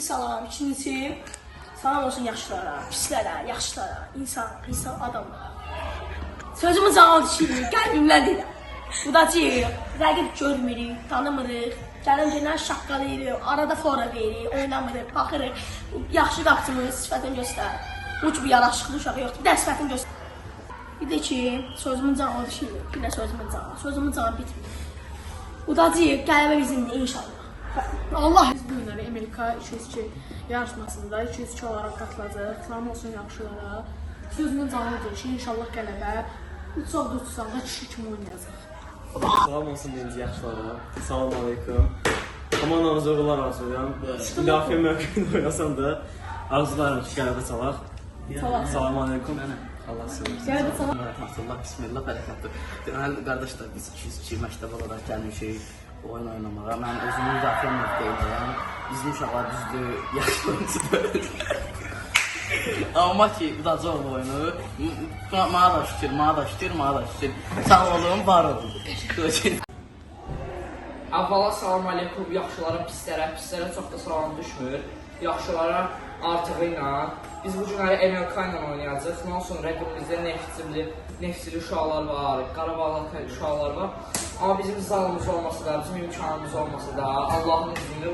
salam. İkincisi, salam olsun yaşlılara, pislərə, yaşlılara, insan adamlara. Sözümü canlı düşürür, qəlbimlə deyirəm. Budacıyıq, rəqib görmürük, tanımırıq. Gələn şaqqalayırıq, arada fora veririk, oynamırıq, baxırıq. Yaxşı qapçımız, sifətini göstər. Uç bir yaraşıqlı uşağı yoxdur, bir də sifətini göstər. Bir də ki, sözümün canlı düşürür, bir də sözümün canlı bitmir. Budacıyıq, qələbə bizimdir inşallah. Allah Biz bu günləri Amerika 202 yarışmasında 202 olaraq qatılacaq. Salam olsun yaxşılara. Sözümün canlıdır ki, inşallah qələbə. Çox da tutsaqda kişi kimi oynayacaq. Salam olsun birinci yaxşılara. Salam aleyküm. Komandamıza uğurlar arzulayıram. Müdafiə mövqeyində oynasam da arzularım ki, qələbə çalaq. Salam aleyküm. Allah sevir. Qələbə çalaq. Allah bismillah bərəkətdir. Deməli qardaşlar biz 202 məktəb olaraq gəlmişik oyun oynamağa. Mən özüm müdafiə mövqeyindəyəm. Bizim uşaqlar düzdür, yaxşı oyuncudur. Amma ki, udacaq oyunu. Mənə da şükür. Sağ olun, var olun. Əvvəla salam aleykum yaxşılara, pislərə çox da salam düşmür. Yaxşılara artığı ilə. Biz bu günləri MLK ilə oynayacaq. Ondan sonra rəqibimizdə Neftçili uşaqlar var, Qarabağlı uşaqlar var. Amma bizim zalımız olmasa da, bizim imkanımız olmasa da Allahın izniyle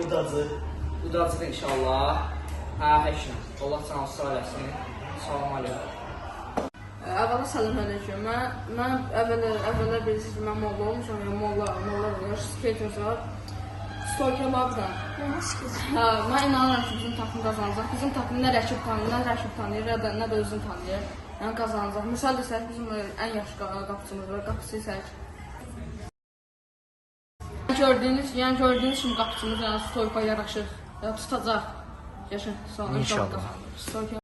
udacaq inşallah. Heç nə. Allah canı sağ eləsin. Salam aleykum. Əvvəla salam aleyküm. Mən əvvəla bilirsiniz ki, mən molla olmuşam. Molla olur, skater var. Stokerlardan. Mən inanıram ki, bizim takım qazanacaq. Bizim takım nə rəqib tanıyır, nə də özünü tanıyır. Yəni qazanacaq. Misal desək, bizim ən yaxşı qapıcımız var, qapısı isək. Gördüyünüz kimi qapıcımız yəni stoyka yaraşır, tutacaq. Yaşın, inşallah qazanır.